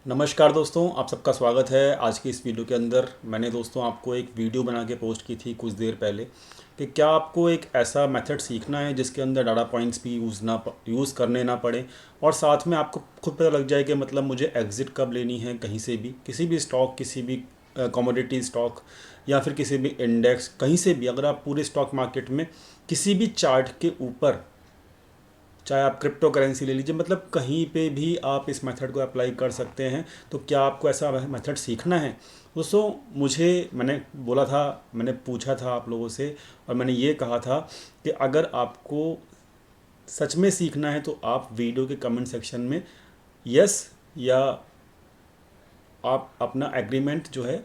नमस्कार दोस्तों, आप सबका स्वागत है। आज की इस वीडियो के अंदर मैंने दोस्तों आपको एक वीडियो बना के पोस्ट की थी कुछ देर पहले कि क्या आपको एक ऐसा मेथड सीखना है जिसके अंदर डाटा पॉइंट्स भी यूज़ करने ना पड़े और साथ में आपको खुद पता लग जाए कि मतलब मुझे एग्ज़िट कब लेनी है कहीं से भी, किसी भी स्टॉक, किसी भी कमोडिटी स्टॉक या फिर किसी भी इंडेक्स, कहीं से भी। अगर आप पूरे स्टॉक मार्केट में किसी भी चार्ट के ऊपर, चाहे आप क्रिप्टो करेंसी ले लीजिए, मतलब कहीं पे भी आप इस मेथड को अप्लाई कर सकते हैं। तो क्या आपको ऐसा मेथड सीखना है दोस्तों? मैंने बोला था, मैंने पूछा था आप लोगों से और मैंने ये कहा था कि अगर आपको सच में सीखना है तो आप वीडियो के कमेंट सेक्शन में यस या आप अपना एग्रीमेंट जो है,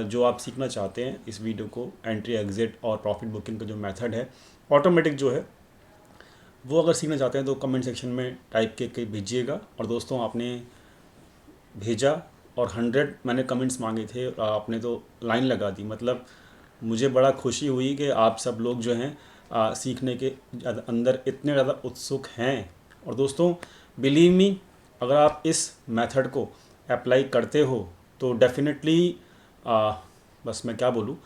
जो आप सीखना चाहते हैं इस वीडियो को, एंट्री एग्जिट और प्रॉफिट बुकिंग का जो मेथड है ऑटोमेटिक जो है, वो अगर सीखना चाहते हैं तो कमेंट सेक्शन में टाइप के भेजिएगा। और दोस्तों आपने भेजा और 100 मैंने कमेंट्स मांगे थे और आपने तो लाइन लगा दी। मतलब मुझे बड़ा खुशी हुई कि आप सब लोग जो हैं सीखने के अंदर इतने ज़्यादा उत्सुक हैं। और दोस्तों बिलीव मी, अगर आप इस मेथड को अप्लाई करते हो तो डेफिनेटली, बस मैं क्या बोलूँ,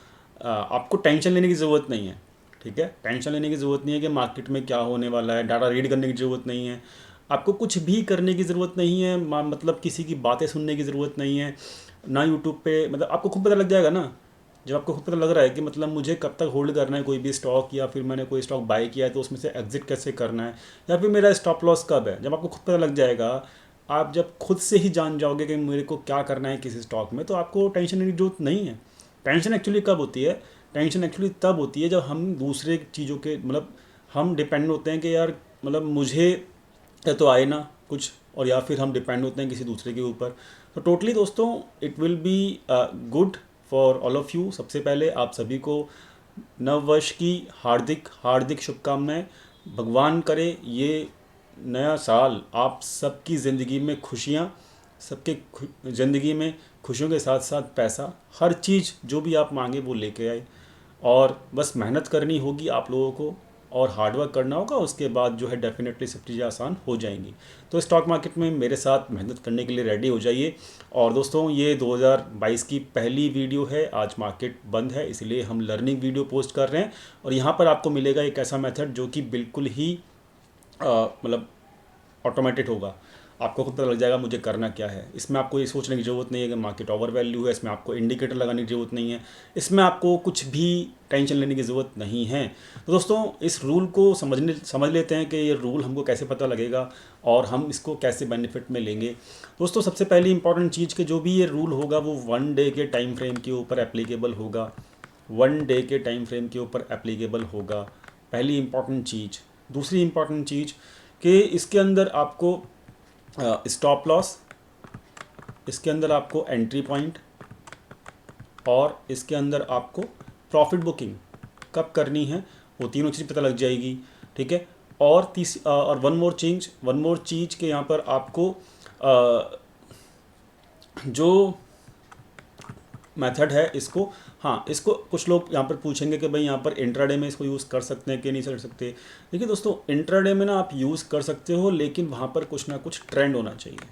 आपको टेंशन लेने की ज़रूरत नहीं है। ठीक है, टेंशन लेने की ज़रूरत नहीं है कि मार्केट में क्या होने वाला है, डाटा रीड करने की ज़रूरत नहीं है, आपको कुछ भी करने की ज़रूरत नहीं है, मतलब किसी की बातें सुनने की ज़रूरत नहीं है ना यूट्यूब पे। मतलब आपको खुद पता लग जाएगा ना, जब आपको खुद पता लग रहा है कि मतलब मुझे कब तक होल्ड करना है कोई भी स्टॉक, या फिर मैंने कोई स्टॉक बाय किया है तो उसमें से एग्जिट कैसे करना है, या फिर मेरा स्टॉप लॉस कब है, जब आपको खुद पता लग जाएगा, आप जब खुद से ही जान जाओगे कि मेरे को क्या करना है किसी स्टॉक में, तो आपको टेंशन लेने की जरूरत नहीं है। टेंशन एक्चुअली कब होती है? टेंशन एक्चुअली तब होती है जब हम दूसरे चीज़ों के, मतलब हम डिपेंड होते हैं कि यार, मतलब मुझे या तो आए ना कुछ, और या फिर हम डिपेंड होते हैं किसी दूसरे के ऊपर। तो टोटली दोस्तों it will be good for all of you. सबसे पहले आप सभी को नववर्ष की हार्दिक हार्दिक शुभकामनाएं। भगवान करे ये नया साल आप सबकी ज़िंदगी में खुशियाँ, सबके ज़िंदगी में खुशियों के साथ साथ पैसा, हर चीज़ जो भी आप मांगे वो लेके आए। और बस मेहनत करनी होगी आप लोगों को और हार्डवर्क करना होगा, उसके बाद जो है डेफिनेटली सब चीज़ें आसान हो जाएंगी। तो स्टॉक मार्केट में मेरे साथ मेहनत करने के लिए रेडी हो जाइए। और दोस्तों ये 2022 की पहली वीडियो है, आज मार्केट बंद है इसलिए हम लर्निंग वीडियो पोस्ट कर रहे हैं। और यहाँ पर आपको मिलेगा एक ऐसा मेथड जो कि बिल्कुल ही मतलब ऑटोमेटेड होगा। आपको खुद पता लग जाएगा मुझे करना क्या है। इसमें आपको ये सोचने की ज़रूरत नहीं है कि मार्केट ओवर वैल्यू है, इसमें आपको इंडिकेटर लगाने की ज़रूरत नहीं है, इसमें आपको कुछ भी टेंशन लेने की ज़रूरत नहीं है। तो दोस्तों इस रूल को समझ लेते हैं कि ये रूल हमको कैसे पता लगेगा और हम इसको कैसे बेनिफिट में लेंगे। दोस्तों सबसे पहली इंपॉर्टेंट चीज़ कि जो भी ये रूल होगा वो 1 डे के टाइम फ्रेम के ऊपर एप्लीकेबल होगा। 1 डे के टाइम फ्रेम के ऊपर एप्लीकेबल होगा, पहली इंपॉर्टेंट चीज़। दूसरी इंपॉर्टेंट चीज़ कि इसके अंदर आपको स्टॉप लॉस, इसके अंदर आपको एंट्री पॉइंट, और इसके अंदर आपको प्रॉफिट बुकिंग कब करनी है, वो तीनों चीज़ पता लग जाएगी। ठीक है। और वन मोर चीज़ के यहाँ पर आपको जो मेथड है इसको, हाँ, इसको कुछ लोग यहाँ पर पूछेंगे कि भाई यहाँ पर इंट्राडे में इसको यूज़ कर सकते हैं कि नहीं कर सकते। देखिए दोस्तों, इंट्राडे में ना आप यूज़ कर सकते हो, लेकिन वहाँ पर कुछ ना कुछ ट्रेंड होना चाहिए।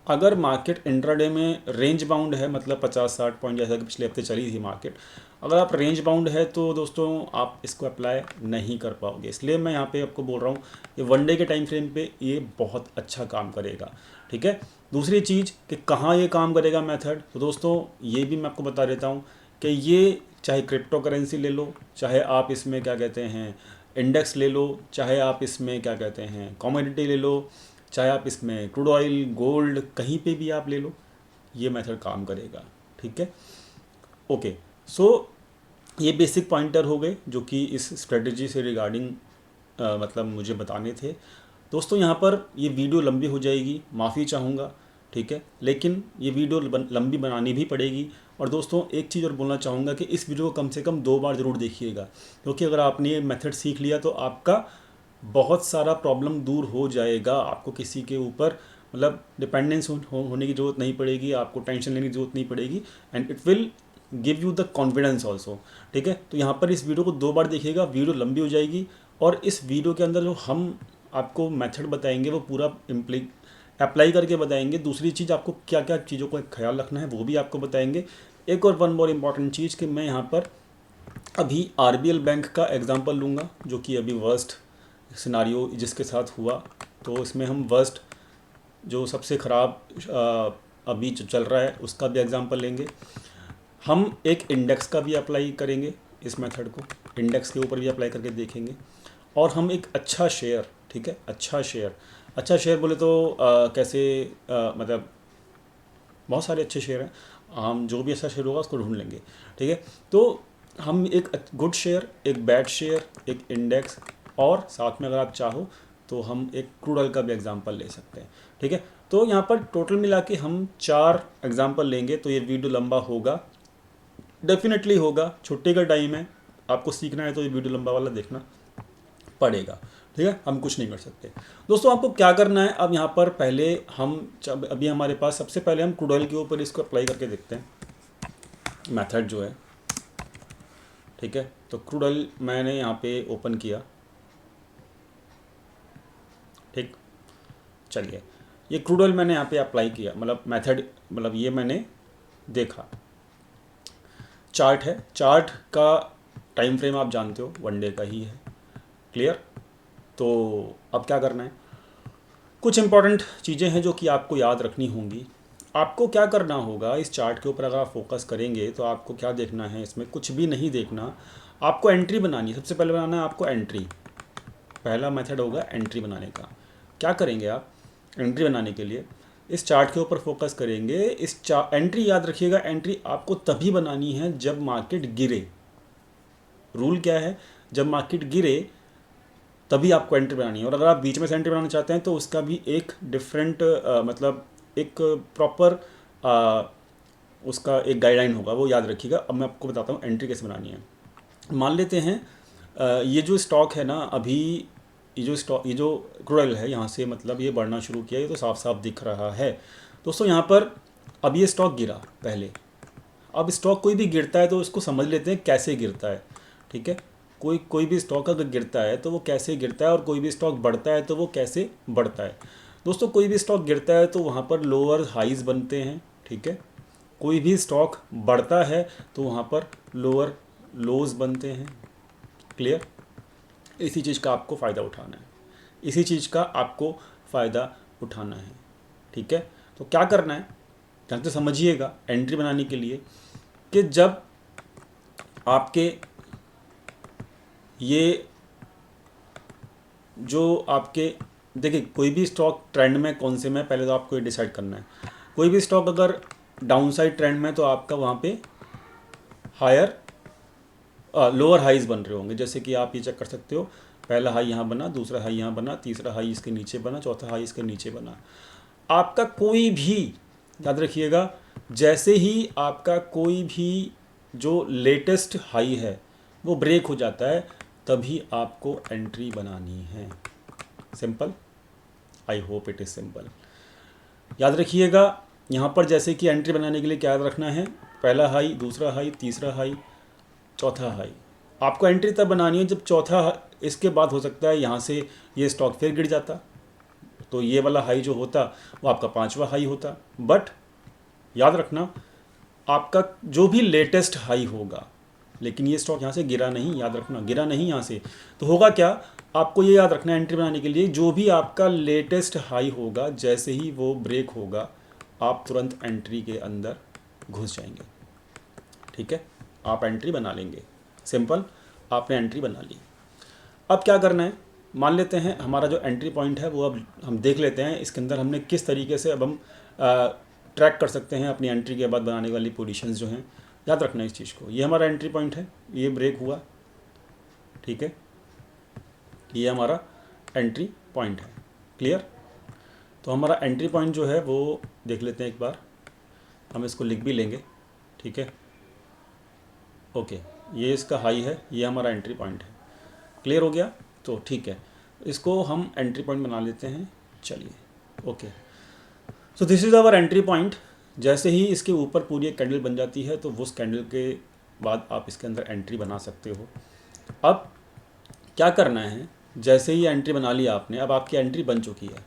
अगर मार्केट इंट्राडे में रेंज बाउंड है, मतलब 50-60 पॉइंट जैसा कि पिछले हफ्ते चली थी मार्केट, अगर आप रेंज बाउंड है तो दोस्तों आप इसको अप्लाई नहीं कर पाओगे। इसलिए मैं यहाँ पे आपको बोल रहा हूँ कि 1 डे के टाइम फ्रेम पे ये बहुत अच्छा काम करेगा। ठीक है। दूसरी चीज़ कि कहाँ ये काम करेगा मेथड, तो दोस्तों ये भी मैं आपको बता देता हूँ कि ये चाहे क्रिप्टो करेंसी ले लो, चाहे आप इसमें क्या कहते हैं इंडेक्स ले लो, चाहे आप इसमें क्या कहते हैं कमोडिटी ले लो, चाहे आप इसमें क्रूड ऑयल, गोल्ड, कहीं पे भी आप ले लो, ये मेथड काम करेगा। ठीक है। ओके। सो ये बेसिक पॉइंटर हो गए जो कि इस स्ट्रेटजी से रिगार्डिंग मतलब मुझे बताने थे। दोस्तों यहाँ पर ये वीडियो लंबी हो जाएगी, माफ़ी चाहूँगा। ठीक है, लेकिन ये वीडियो लंबी बनानी भी पड़ेगी। और दोस्तों एक चीज़ और बोलना चाहूँगा कि इस वीडियो को कम से कम 2 बार ज़रूर देखिएगा, क्योंकि अगर आपने ये मेथड सीख लिया तो आपका बहुत सारा प्रॉब्लम दूर हो जाएगा। आपको किसी के ऊपर मतलब डिपेंडेंस होने की ज़रूरत नहीं पड़ेगी, आपको टेंशन लेने की ज़रूरत नहीं पड़ेगी, and it will give you the confidence also. ठीक है। तो यहाँ पर इस वीडियो को 2 बार देखिएगा, वीडियो लंबी हो जाएगी। और इस वीडियो के अंदर जो हम आपको मेथड बताएंगे वो पूरा अप्लाई करके बताएंगे। दूसरी चीज़, आपको क्या क्या चीज़ों का ख्याल रखना है वो भी आपको बताएंगे। एक और वन मोर इम्पॉर्टेंट चीज़ कि मैं यहाँ पर अभी आरबीएल बैंक का एग्जांपल लूँगा, जो कि अभी वर्स्ट सिनारियो जिसके साथ हुआ, तो इसमें हम वर्स्ट जो सबसे ख़राब अभी जो चल रहा है उसका भी एग्जांपल लेंगे। हम एक इंडेक्स का भी अप्लाई करेंगे, इस मेथड को इंडेक्स के ऊपर भी अप्लाई करके देखेंगे। और हम एक अच्छा शेयर, ठीक है, अच्छा शेयर बोले तो कैसे, मतलब बहुत सारे अच्छे शेयर हैं, हम जो भी अच्छा शेयर होगा उसको ढूंढ लेंगे, ठीक है। तो हम एक गुड शेयर, एक बैड शेयर, एक इंडेक्स, और साथ में अगर आप चाहो तो हम एक क्रूड ऑयल का भी एग्जांपल ले सकते हैं, ठीक है। तो यहाँ पर टोटल मिला के हम 4 एग्जांपल लेंगे, तो ये वीडियो लंबा होगा, डेफिनेटली होगा, छुट्टी का टाइम है, आपको सीखना है तो ये वीडियो लंबा वाला देखना पड़ेगा, ठीक है, हम कुछ नहीं कर सकते। दोस्तों आपको क्या करना है, अब यहाँ पर पहले हम अभी हमारे पास सबसे पहले हम क्रूड ऑयल के ऊपर इसको अप्लाई करके देखते हैं मेथड जो है, ठीक है। तो क्रूड ऑयल मैंने यहाँ पे ओपन किया, ठीक, चलिए ये क्रूड ऑयल मैंने यहाँ पे अप्लाई किया, मतलब मेथड, मतलब ये मैंने देखा, चार्ट है, चार्ट का टाइम फ्रेम आप जानते हो 1 डे का ही है, क्लियर। तो अब क्या करना है, कुछ इंपॉर्टेंट चीज़ें हैं जो कि आपको याद रखनी होंगी। आपको क्या करना होगा, इस चार्ट के ऊपर अगर आप फोकस करेंगे तो आपको क्या देखना है, इसमें कुछ भी नहीं देखना, आपको एंट्री बनानी है। सबसे पहले बनाना है आपको एंट्री, पहला मेथड होगा एंट्री बनाने का। क्या करेंगे आप एंट्री बनाने के लिए, इस चार्ट के ऊपर फोकस करेंगे। एंट्री याद रखिएगा, एंट्री आपको तभी बनानी है जब मार्केट गिरे। रूल क्या है, जब मार्केट गिरे तभी आपको एंट्री बनानी है। और अगर आप बीच में से एंट्री बनाना चाहते हैं तो उसका भी एक डिफरेंट मतलब एक प्रॉपर उसका एक गाइडलाइन होगा, वो याद रखिएगा। अब मैं आपको बताता हूँ एंट्री कैसे बनानी है। मान लेते हैं ये जो स्टॉक है ना, अभी ये जो क्रूड ऑयल है, यहाँ से मतलब ये बढ़ना शुरू किया, ये तो साफ साफ दिख रहा है दोस्तों। यहाँ पर अब ये स्टॉक गिरा पहले, अब स्टॉक कोई भी गिरता है तो उसको समझ लेते हैं कैसे गिरता है, ठीक है। कोई भी स्टॉक अगर गिरता है तो वो कैसे गिरता है, और कोई भी स्टॉक बढ़ता है तो वो कैसे बढ़ता है। दोस्तों कोई भी स्टॉक गिरता है तो वहाँ पर लोअर हाइज बनते हैं, ठीक है। कोई भी स्टॉक बढ़ता है तो वहाँ पर लोअर लोज बनते हैं, क्लियर। इसी चीज़ का आपको फ़ायदा उठाना है, इसी चीज़ का आपको फ़ायदा उठाना है, ठीक है। तो क्या करना है, ढंग से समझिएगा एंट्री बनाने के लिए, कि जब आपके ये जो आपके, देखिए कोई भी स्टॉक ट्रेंड में कौन से में, पहले तो आपको ये डिसाइड करना है। कोई भी स्टॉक अगर डाउन साइड ट्रेंड में तो आपका वहाँ पे हायर लोअर हाइज बन रहे होंगे, जैसे कि आप ये चेक कर सकते हो, पहला हाई यहाँ बना, दूसरा हाई यहाँ बना, तीसरा हाई इसके नीचे बना, चौथा हाई इसके नीचे बना। आपका कोई भी, याद रखिएगा, जैसे ही आपका कोई भी जो लेटेस्ट हाई है वो ब्रेक हो जाता है, तभी आपको एंट्री बनानी है। Simple, I hope it is simple. याद रखिएगा यहाँ पर जैसे कि एंट्री बनाने के लिए क्या याद रखना है, पहला हाई, दूसरा हाई, तीसरा हाई, चौथा हाई। आपको एंट्री तब बनानी है जब चौथा, इसके बाद हो सकता है यहाँ से ये स्टॉक फिर गिर जाता, तो ये वाला हाई जो होता वो आपका 5वां हाई होता। बट याद रखना आपका जो भी लेटेस्ट हाई होगा, लेकिन ये स्टॉक यहाँ से गिरा नहीं, याद रखना गिरा नहीं यहाँ से, तो होगा क्या, आपको ये याद रखना है एंट्री बनाने के लिए, जो भी आपका लेटेस्ट हाई होगा जैसे ही वो ब्रेक होगा आप तुरंत एंट्री के अंदर घुस जाएंगे, ठीक है। आप एंट्री बना लेंगे, सिंपल, आपने एंट्री बना ली। अब क्या करना है, मान लेते हैं हमारा जो एंट्री पॉइंट है वो अब हम देख लेते हैं इसके अंदर हमने किस तरीके से अब हम ट्रैक कर सकते हैं अपनी एंट्री के बाद बनाने वाली पोजीशंस जो हैं। याद रखना इस चीज़ को, ये हमारा एंट्री पॉइंट है, ये ब्रेक हुआ, ठीक है, ये हमारा एंट्री पॉइंट है, क्लियर। तो हमारा एंट्री पॉइंट जो है वो देख लेते हैं एक बार, हम इसको लिख भी लेंगे, ठीक है। ओके, ये इसका हाई है, ये हमारा एंट्री पॉइंट है, क्लियर हो गया। तो ठीक है, इसको हम एंट्री पॉइंट बना लेते हैं, चलिए। Okay, so this is our entry point. जैसे ही इसके ऊपर पूरी एक कैंडल बन जाती है तो उस कैंडल के बाद आप इसके अंदर एंट्री बना सकते हो। अब क्या करना है, जैसे ही एंट्री बना लिया आपने, अब आपकी एंट्री बन चुकी है,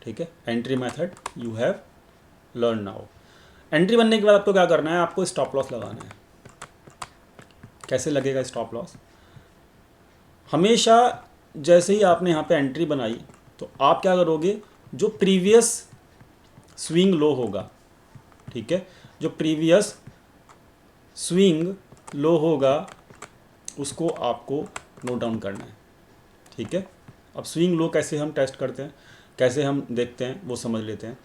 ठीक है, entry method you have learn now. Entry बनने के बाद आपको क्या करना है, आपको स्टॉप लॉस लगाना है। कैसे लगेगा स्टॉप लॉस? हमेशा जैसे ही आपने यहाँ पे एंट्री बनाई तो आप क्या करोगे, जो प्रीवियस स्विंग लो होगा, ठीक है, जो प्रीवियस स्विंग लो होगा उसको आपको नोट डाउन करना है, ठीक है। अब स्विंग लो कैसे हम टेस्ट करते हैं, कैसे हम देखते हैं वो समझ लेते हैं।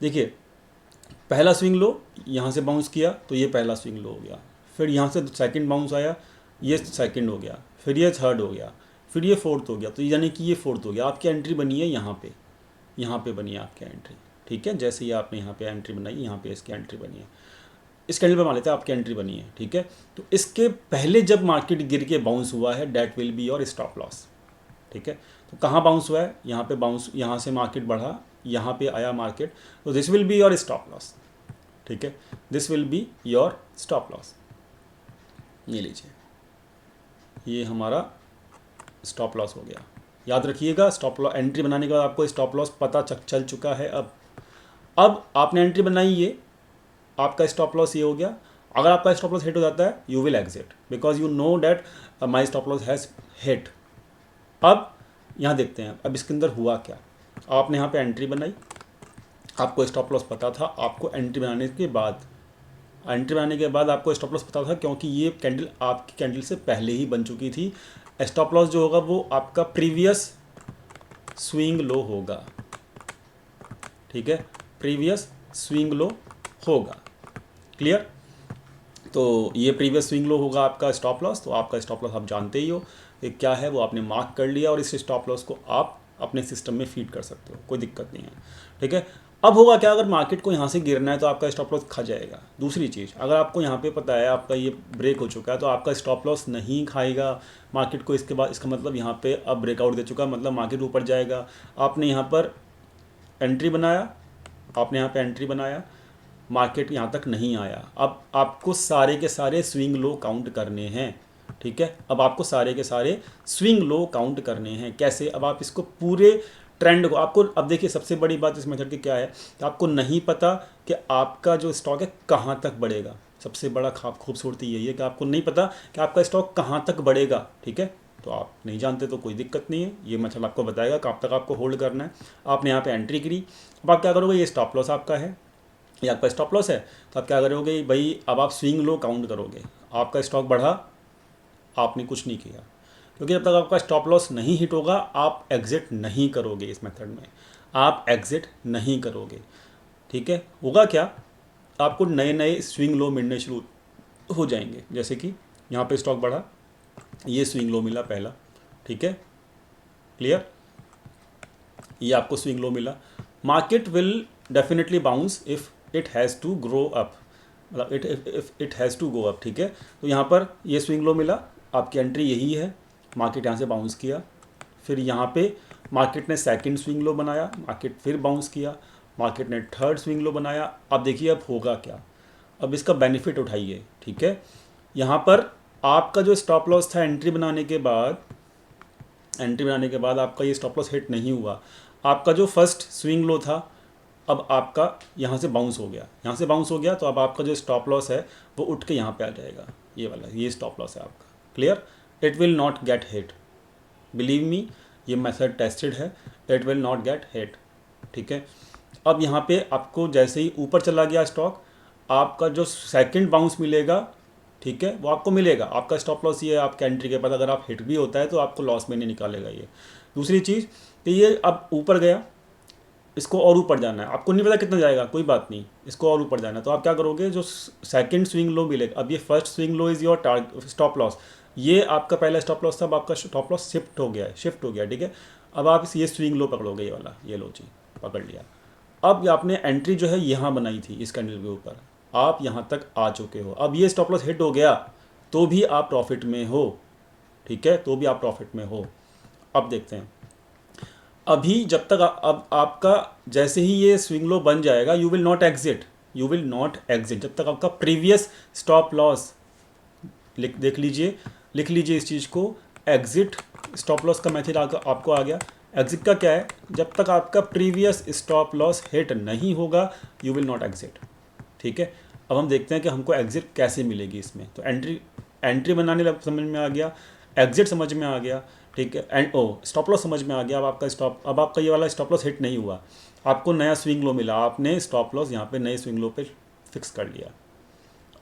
देखिए, पहला स्विंग लो यहाँ से बाउंस किया तो ये पहला स्विंग लो हो गया, फिर यहाँ से सेकंड बाउंस आया, ये सेकंड हो गया, फिर ये थर्ड हो गया, फिर ये फोर्थ हो गया, तो यानी कि ये फोर्थ हो गया। आपकी एंट्री बनी है यहाँ पे बनी है आपकी एंट्री, ठीक है। जैसे ही आपने यहाँ पे एंट्री बनाई, यहाँ पे इसकी एंट्री बनी है, इस कैंडल पे मान लेते हैं आपकी एंट्री बनी है, ठीक है। तो इसके पहले जब मार्केट गिर के बाउंस हुआ है, that will be your stop loss, ठीक है। तो कहाँ बाउंस हुआ है, यहाँ पे बाउंस, यहाँ से मार्केट बढ़ा, यहाँ पे आया मार्केट, तो this will be your stop loss, ठीक है, this will be your stop loss. ये लीजिए, ये हमारा स्टॉप लॉस हो गया। याद रखिएगा, स्टॉप लॉस एंट्री बनाने के बाद आपको स्टॉप लॉस पता चल चुका है। अब आपने एंट्री बनाई, ये आपका स्टॉप लॉस ये हो गया। अगर आपका स्टॉप लॉस हिट हो जाता है, you will exit because you know that my stop loss has hit. अब यहाँ देखते हैं, अब इसके अंदर हुआ क्या। आपने यहाँ पे एंट्री बनाई, आपको स्टॉप लॉस पता था, आपको एंट्री बनाने के बाद आपको स्टॉप लॉस पता था, क्योंकि ये कैंडल आपकी कैंडल से पहले ही बन चुकी थी। स्टॉप लॉस जो होगा वो आपका प्रीवियस स्विंग लो होगा, ठीक है, प्रीवियस स्विंग लो होगा। क्लियर? तो ये प्रीवियस स्विंग लो होगा आपका स्टॉप लॉस। तो आपका स्टॉप लॉस आप जानते ही हो कि क्या है, वो आपने मार्क कर लिया और इस स्टॉप लॉस को आप अपने सिस्टम में फीड कर सकते हो, कोई दिक्कत नहीं है, ठीक है। अब होगा क्या, अगर मार्केट को यहाँ से गिरना है तो आपका स्टॉप लॉस खा जाएगा। दूसरी चीज़, अगर आपको यहाँ पे पता है आपका ये ब्रेक हो चुका है तो आपका स्टॉप लॉस नहीं खाएगा मार्केट को। इसके बाद इसका मतलब यहाँ पे अब ब्रेकआउट दे चुका, मतलब मार्केट ऊपर जाएगा। आपने यहाँ पर एंट्री बनाया, मार्केट यहाँ तक नहीं आया। अब आपको सारे के सारे स्विंग लो काउंट करने हैं, ठीक है। अब आपको सारे के सारे स्विंग लो काउंट करने हैं। कैसे? अब आप इसको पूरे ट्रेंड को, आपको अब देखिए, सबसे बड़ी बात इस मेथड की क्या है कि आपको नहीं पता कि आपका जो स्टॉक है कहाँ तक बढ़ेगा। सबसे बड़ा खूबसूरती यही है कि आपको नहीं पता कि आपका स्टॉक कहाँ तक बढ़ेगा, ठीक है। तो आप नहीं जानते तो कोई दिक्कत नहीं है, ये मेथड आपको बताएगा कब तक आपको होल्ड करना है। आपने यहाँ पे एंट्री करी, अब आप क्या करोगे, ये स्टॉप लॉस आपका है, ये आपका स्टॉप लॉस है, तो आप क्या करोगे भाई, अब आप स्विंग लो काउंट करोगे। आपका स्टॉक बढ़ा, आपने कुछ नहीं किया, क्योंकि जब तक आपका स्टॉप लॉस नहीं हिट होगा आप एग्जिट नहीं करोगे। इस मेथड में आप एग्जिट नहीं करोगे, ठीक है। होगा क्या, आपको नए नए स्विंग लो मिलने शुरू हो जाएंगे। जैसे कि यहाँ पे स्टॉक बढ़ा, ये स्विंग लो मिला पहला, ठीक है, क्लियर, ये आपको स्विंग लो मिला। Market will definitely bounce if it has to grow up, मतलब it has to go up, ठीक है। तो यहाँ पर ये स्विंग लो मिला, आपकी एंट्री यही है, मार्केट यहाँ से बाउंस किया, फिर यहाँ पे मार्केट ने सेकंड स्विंग लो बनाया, मार्केट फिर बाउंस किया, मार्केट ने थर्ड स्विंग लो बनाया। अब देखिए अब होगा क्या, अब इसका बेनिफिट उठाइए, ठीक है। यहाँ पर आपका जो स्टॉप लॉस था एंट्री बनाने के बाद आपका ये स्टॉप लॉस हिट नहीं हुआ। आपका जो फर्स्ट स्विंग लो था अब आपका यहाँ से बाउंस हो गया, तो अब आपका जो स्टॉप लॉस है वो उठ के यहाँ पे आ जाएगा, ये वाला, ये स्टॉप लॉस है आपका। Clear? It will not gate hit, believe me, ये मेथड टेस्टेड है, it will not gate hit, ठीक है। अब यहाँ पे आपको जैसे ही ऊपर चला गया स्टॉक, आपका जो सेकंड बाउंस मिलेगा, ठीक है, वो आपको मिलेगा। आपका स्टॉप लॉस ये है, आपका एंट्री के बाद अगर आप हिट भी होता है तो आपको लॉस में नहीं निकालेगा ये। दूसरी चीज़ कि ये अब ऊपर गया, इसको और ऊपर जाना है, आपको नहीं पता कितना जाएगा, कोई बात नहीं, इसको और ऊपर जाना है, तो आप क्या करोगे, जो सेकंड स्विंग लो मिलेगा, अब ये first swing low is your target stop loss, ये आपका पहला स्टॉप लॉस था, अब आपका स्टॉप लॉस शिफ्ट हो गया, ठीक है। अब आप ये स्विंग लो पकड़ोगे, ये वाला, ये लो जी, पकड़ लिया। अब आपने एंट्री जो है यहाँ बनाई थी इस कैंडल के ऊपर, आप यहाँ तक आ चुके हो। अब ये स्टॉप लॉस हिट हो गया तो भी आप प्रॉफिट में हो, ठीक है, तो भी आप प्रॉफिट में हो। अब देखते हैं, अभी जब तक अब आपका जैसे ही ये स्विंग लो बन जाएगा, यू विल नॉट एग्जिट जब तक आपका प्रीवियस स्टॉप लॉस, लिख लीजिए इस चीज़ को, एग्जिट स्टॉप लॉस का मेथड आपको आ गया। एग्जिट का क्या है, जब तक आपका प्रीवियस स्टॉप लॉस हिट नहीं होगा यू विल नॉट एग्जिट। ठीक है, अब हम देखते हैं कि हमको एग्जिट कैसे मिलेगी इसमें। तो एंट्री बनाने लग समझ में आ गया, एग्जिट समझ में आ गया। ठीक है, एंड स्टॉप लॉस समझ में आ गया। अब आपका ये वाला स्टॉप लॉस हिट नहीं हुआ, आपको नया स्विंग लो मिला, आपने स्टॉप लॉस यहाँ पे नए स्विंग लो पे फिक्स कर लिया,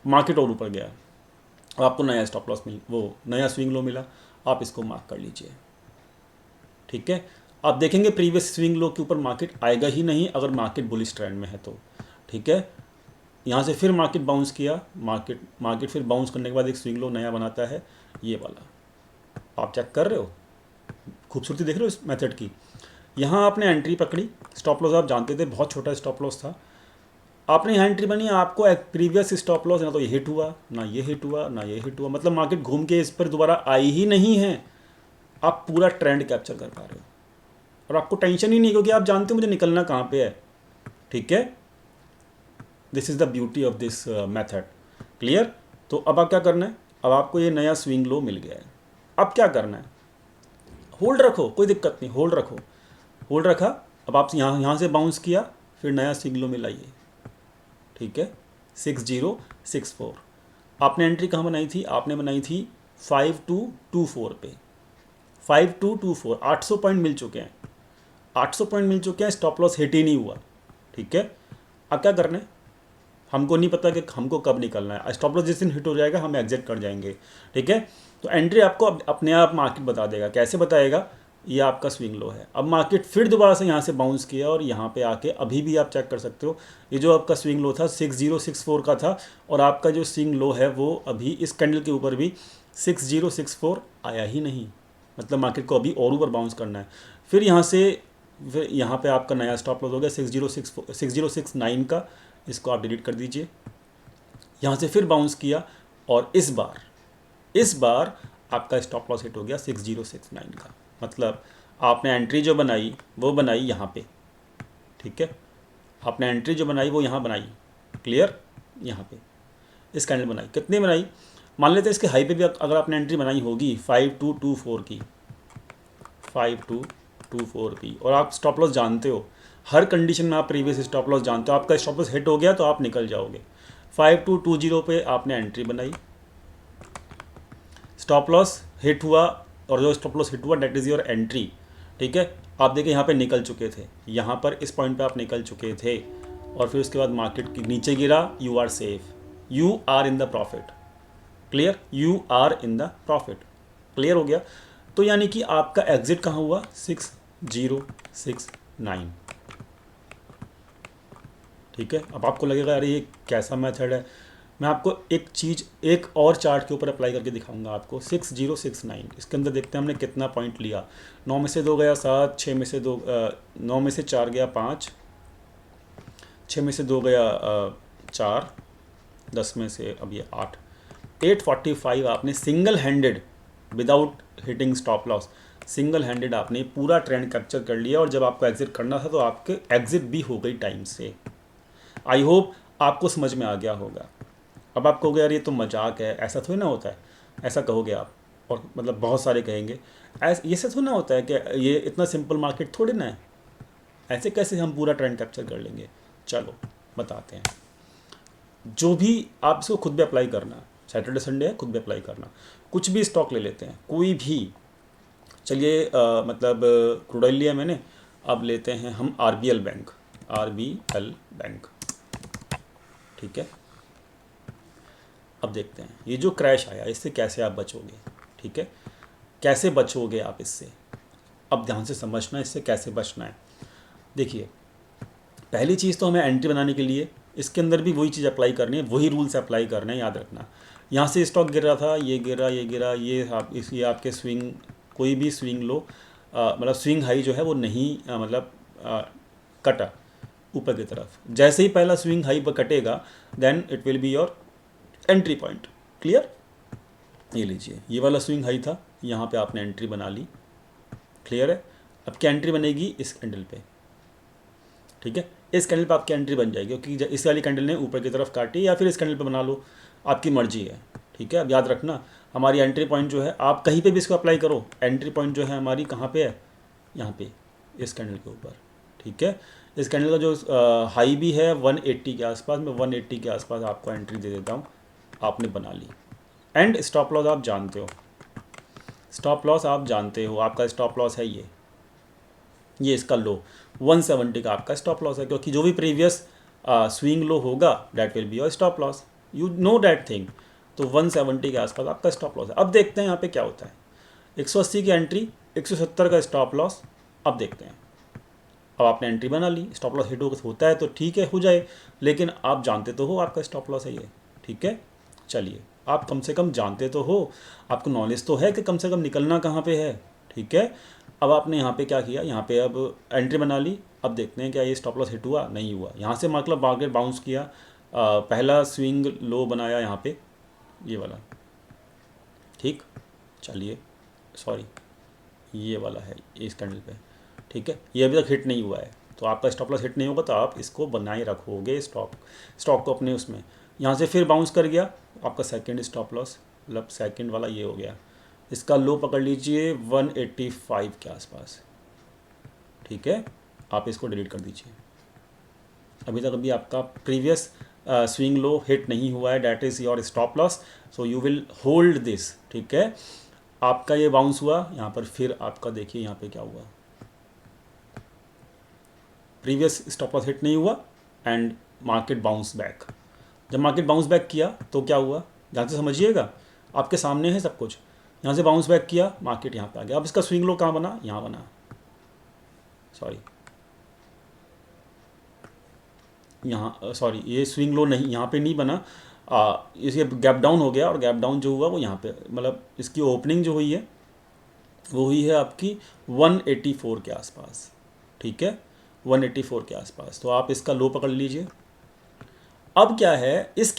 मार्केट और ऊपर गया, अब आपको नया स्टॉप लॉस नया स्विंग लो मिला, आप इसको मार्क कर लीजिए। ठीक है, आप देखेंगे प्रीवियस स्विंग लो के ऊपर मार्केट आएगा ही नहीं अगर मार्केट बुलिश ट्रेंड में है तो। ठीक है, यहाँ से फिर मार्केट बाउंस किया, मार्केट फिर बाउंस करने के बाद एक स्विंग लो नया बनाता है, ये वाला आप चेक कर रहे हो, खूबसूरती देख रहे हो इस मेथड की। यहाँ आपने एंट्री पकड़ी, स्टॉप लॉस आप जानते थे बहुत छोटा स्टॉप लॉस था, आपने यहाँ एंट्री बनी, आपको एक प्रीवियस स्टॉप लॉस ना तो ये हिट हुआ, ना ये हिट हुआ, ना ये हिट हुआ, मतलब मार्केट घूम के इस पर दोबारा आई ही नहीं है। आप पूरा ट्रेंड कैप्चर कर पा रहे हो और आपको टेंशन ही नहीं, क्योंकि आप जानते हो मुझे निकलना कहाँ पे है। ठीक है, this is the beauty of this method. Clear? तो अब आप क्या करना है, अब आपको ये नया स्विंग लो मिल गया है, अब क्या करना है, होल्ड रखो, कोई दिक्कत नहीं, होल्ड रखो। होल्ड रखा, अब आप यहाँ से बाउंस किया, फिर नया स्विंग लो मिलाइए। ठीक है, 6064। आपने एंट्री कहाँ बनाई थी, आपने बनाई थी 5224 पे, 5224, 800 पॉइंट मिल चुके हैं, 800 पॉइंट मिल चुके हैं, स्टॉप लॉस हिट ही नहीं हुआ। ठीक है, अब क्या करना है, हमको नहीं पता कि हमको कब निकलना है, स्टॉप लॉस जिस दिन हिट हो जाएगा हम एग्जिट कर जाएंगे। ठीक है, तो एंट्री आपको अपने आप मार्केट बता देगा, कैसे बताएगा, ये आपका स्विंग लो है। अब मार्केट फिर दोबारा से यहाँ से बाउंस किया और यहाँ पे आके अभी भी आप चेक कर सकते हो, ये जो आपका स्विंग लो था 6064 का था, और आपका जो स्विंग लो है वो अभी इस कैंडल के ऊपर भी 6064 आया ही नहीं, मतलब मार्केट को अभी और ऊपर बाउंस करना है। फिर यहाँ पे आपका नया स्टॉप लॉस हो गया 6069 का, इसको आप डिलीट कर दीजिए। यहाँ से फिर बाउंस किया और इस बार आपका स्टॉप लॉस हिट हो गया 6069 का, मतलब आपने एंट्री जो बनाई वो बनाई यहाँ पे। ठीक है, आपने एंट्री जो बनाई वो यहाँ बनाई, क्लियर, यहाँ पे इस कैंडल बनाई, कितने बनाई, मान लेते हैं इसके हाई पे भी अगर आपने एंट्री बनाई होगी 5224 की, 5224 की, और आप स्टॉप लॉस जानते हो, हर कंडीशन में आप प्रीवियस स्टॉप लॉस जानते हो, आपका स्टॉप लॉस हिट हो गया तो आप निकल जाओगे। 5220 पे आपने एंट्री बनाई, स्टॉप लॉस हिट हुआ, और जो स्टॉप लॉस हिट हुआ डेट इज़ योर एंट्री। ठीक है, आप देखिए यहाँ पे निकल चुके थे, यहाँ पर इस पॉइंट पे आप निकल चुके थे, और फिर उसके बाद मार्केट के नीचे गिरा, you are safe, you are in the profit. Clear, you are in the profit, clear हो गया। तो यानी कि आपका एग्जिट कहाँ हुआ, 6069। ठीक है, अब आपको लगेगा अरे ये कैसा मेथड है, मैं आपको एक और चार्ट के ऊपर अप्लाई करके दिखाऊंगा आपको। 6069, इसके अंदर देखते हैं हमने कितना पॉइंट लिया, 9 में से 2 गया 7, 6 में से 2 9 में से 4 गया 5, 6 में से 2 गया 4, 10 में से अब ये 8, 845 आपने single handed without hitting stop loss, single handed आपने पूरा ट्रेंड कैप्चर कर लिया, और जब आपको एग्जिट करना था तो आपके एग्जिट भी हो गई टाइम से। आई होप आपको समझ में आ गया होगा। अब आप कहोगे यार ये तो मजाक है, ऐसा थोड़ी ना होता है, ऐसा कहोगे आप, और मतलब बहुत सारे कहेंगे ये ऐसा थोड़ी ना होता है कि ये इतना सिंपल मार्केट थोड़ी ना है, ऐसे कैसे हम पूरा ट्रेंड कैप्चर कर लेंगे। चलो बताते हैं, जो भी आप इसको खुद भी अप्लाई करना, सैटरडे संडे है, खुद भी अप्लाई करना। कुछ भी स्टॉक ले लेते हैं, कोई भी, चलिए मतलब क्रूड ऑयल लिया मैंने, अब लेते हैं हम RBL बैंक, RBL बैंक। ठीक है, अब देखते हैं ये जो क्रैश आया इससे कैसे आप बचोगे। ठीक है, कैसे बचोगे आप इससे, अब ध्यान से समझना इससे कैसे बचना है। देखिए, पहली चीज़ तो हमें एंट्री बनाने के लिए इसके अंदर भी वही चीज़ अप्लाई करनी है, वही रूल्स अप्लाई करने हैं, याद रखना। यहाँ से स्टॉक गिर रहा था, ये गिरा, ये गिरा, ये आपके स्विंग, कोई भी स्विंग लो, मतलब स्विंग हाई जो है वो नहीं कटा ऊपर की तरफ, जैसे ही पहला स्विंग हाई पर कटेगा then it will be your entry point. Clear, ये लीजिए, ये वाला स्विंग हाई था, यहाँ पे आपने एंट्री बना ली, क्लियर है। अब क्या एंट्री बनेगी, इस कैंडल पे। ठीक है, इस कैंडल पे आपकी एंट्री बन जाएगी, क्योंकि इस वाली कैंडल ने ऊपर की तरफ काटी, या फिर इस कैंडल पे बना लो, आपकी मर्जी है। ठीक है, अब याद रखना हमारी एंट्री पॉइंट जो है, आप कहीं पे भी इसको अप्लाई करो, एंट्री पॉइंट जो है हमारी कहाँ पे है, यहाँ पे इस कैंडल के ऊपर, ठीक है। इस कैंडल का जो हाई भी है 180 के आसपास, मैं 180 के आसपास आपको एंट्री दे देता हूँ, आपने बना ली। एंड स्टॉप लॉस आप जानते हो, स्टॉप लॉस आप जानते हो, आपका स्टॉप लॉस है ये इसका लो 170 का आपका स्टॉप लॉस है, क्योंकि जो भी प्रीवियस स्विंग लो होगा that will be your stop loss, you know that thing. तो 170 के आसपास आपका स्टॉप लॉस है। अब देखते हैं यहाँ पे क्या होता है। 180 की एंट्री, 170 का स्टॉप लॉस। अब देखते हैं, अब आपने एंट्री बना ली, स्टॉप लॉस हिट होता है तो ठीक है, हो जाए, लेकिन आप जानते तो हो आपका स्टॉप लॉस है ये, ठीक है। चलिए, आप कम से कम जानते तो हो, आपको नॉलेज तो है कि कम से कम निकलना कहाँ पे है, ठीक है। अब आपने यहाँ पे क्या किया, यहाँ पे अब एंट्री बना ली। अब देखते हैं क्या ये स्टॉप लॉस हिट हुआ, नहीं हुआ। यहाँ से मतलब मार्केट बाउंस किया, पहला स्विंग लो बनाया यहाँ पे, ये वाला, ठीक। चलिए, सॉरी, ये वाला है इस कैंडल पे, ठीक है। ये अभी तक हिट नहीं हुआ है, तो आपका स्टॉप लॉस हिट नहीं होगा तो आप इसको बनाए रखोगे, स्टॉक को अपने उसमें। यहाँ से फिर बाउंस कर गया, आपका सेकंड स्टॉप लॉस, मतलब सेकंड वाला ये हो गया। इसका लो पकड़ लीजिए 185 के आसपास, ठीक है। आप इसको डिलीट कर दीजिए। अभी तक अभी आपका प्रीवियस स्विंग लो हिट नहीं हुआ है, that is your stop loss, so you will hold this, ठीक है। आपका ये बाउंस हुआ यहाँ पर, फिर आपका देखिए यहाँ पे क्या हुआ, प्रीवियस स्टॉप लॉस हिट नहीं हुआ एंड मार्केट बाउंस बैक। जब मार्केट बाउंस बैक किया तो क्या हुआ, ध्यान से समझिएगा, आपके सामने है सब कुछ। यहाँ से बाउंस बैक किया, मार्केट यहाँ पे आ गया। अब इसका स्विंग लो कहाँ बना, यहाँ बना, सॉरी, यहाँ सॉरी, ये स्विंग लो नहीं, यहाँ पे नहीं बना, इसे गैप डाउन हो गया, और गैप डाउन जो हुआ वो यहाँ पे, मतलब इसकी ओपनिंग जो हुई है वो हुई है आपकी 184 के आसपास, ठीक है, 184 के आसपास। तो आप इसका लो पकड़ लीजिए। अब क्या है इस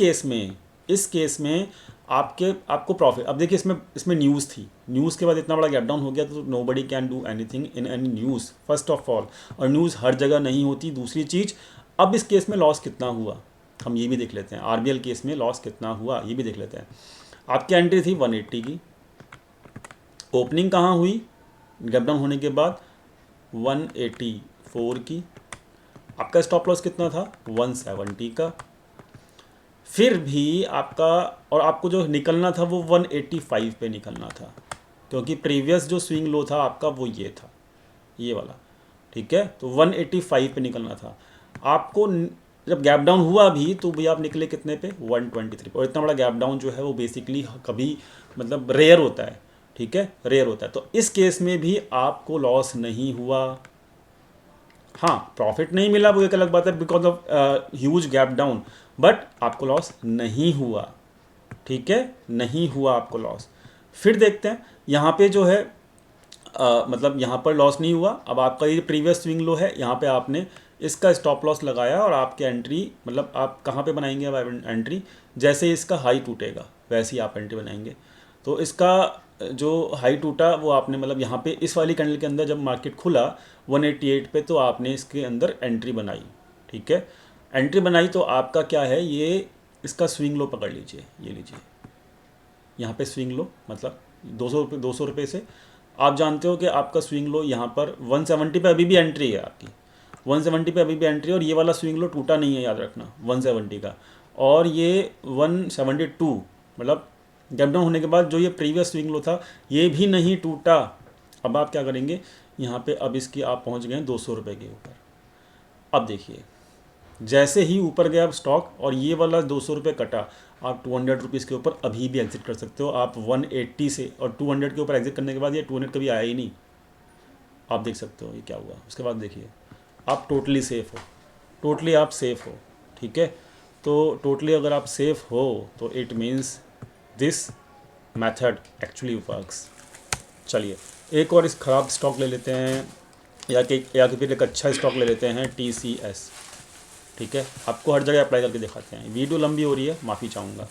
केस में आपको प्रॉफिट। अब देखिए, इसमें न्यूज़ थी, न्यूज़ के बाद इतना बड़ा गैप डाउन हो गया, तो nobody can do anything in any news, first of all, और न्यूज़ हर जगह नहीं होती। दूसरी चीज़, अब इस केस में लॉस कितना हुआ हम ये भी देख लेते हैं, आरबीएल केस में लॉस कितना हुआ ये भी देख लेते हैं। आपकी एंट्री थी 180 की, ओपनिंग कहाँ हुई, गैप डाउन होने के बाद 184 की। आपका स्टॉप लॉस कितना था, 170 का। फिर भी आपका, और आपको जो निकलना था वो 185 पे निकलना था, क्योंकि प्रीवियस जो स्विंग लो था आपका वो ये था, ये वाला, ठीक है। तो 185 पे निकलना था आपको। जब गैप डाउन हुआ भी तो भी आप निकले कितने पे, 123 पे। और इतना बड़ा गैप डाउन जो है वो बेसिकली कभी मतलब रेयर होता है, ठीक है, रेयर होता है। तो इस केस में भी आपको लॉस नहीं हुआ। हाँ, प्रॉफिट नहीं मिला वो एक अलग बात है, because of huge gap down, but आपको लॉस नहीं हुआ, ठीक है, नहीं हुआ आपको लॉस। फिर देखते हैं यहाँ पे जो है मतलब यहाँ पर लॉस नहीं हुआ। अब आपका ये प्रीवियस स्विंग लो है, यहाँ पे आपने इसका स्टॉप लॉस लगाया, और आपके एंट्री मतलब आप कहाँ पे बनाएंगे अब एंट्री, जैसे इसका हाई टूटेगा वैसे ही आप एंट्री बनाएंगे। तो इसका जो हाई टूटा वो आपने मतलब यहाँ पे इस वाली कैंडल के अंदर जब मार्केट खुला 188 पे, तो आपने इसके अंदर एंट्री बनाई, ठीक है। एंट्री बनाई तो आपका क्या है, ये इसका स्विंग लो पकड़ लीजिए, ये लीजिए, यहाँ पे स्विंग लो मतलब 200 रुपये से आप जानते हो कि आपका स्विंग लो यहाँ पर 170 पे अभी भी एंट्री है आपकी, 170 पे अभी भी एंट्री है। और ये वाला स्विंग लो टूटा नहीं है, याद रखना, 170 का। और ये 172 मतलब गैप डाउन होने के बाद जो ये प्रीवियस स्विंग लो था ये भी नहीं टूटा। अब आप क्या करेंगे, यहाँ पे अब इसकी आप पहुँच गए 200 रुपये के ऊपर। अब देखिए, जैसे ही ऊपर गया अब स्टॉक और ये वाला 200 रुपये कटा, आप 200 रुपीज़ के ऊपर अभी भी एग्जिट कर सकते हो। आप 180 से और 200 के ऊपर एग्जिट करने के बाद ये 200 कभी आया ही नहीं, आप देख सकते हो ये क्या हुआ। उसके बाद देखिए, आप टोटली सेफ़ हो, टोटली आप सेफ़ हो, ठीक है। तो टोटली अगर आप सेफ़ हो तो it means this method actually works. चलिए, एक और इस ख़राब स्टॉक ले लेते हैं, या फिर एक अच्छा स्टॉक ले लेते हैं, TCS, ठीक है। आपको हर जगह अप्लाई करके दिखाते हैं। वीडियो लंबी हो रही है, माफ़ी चाहूँगा,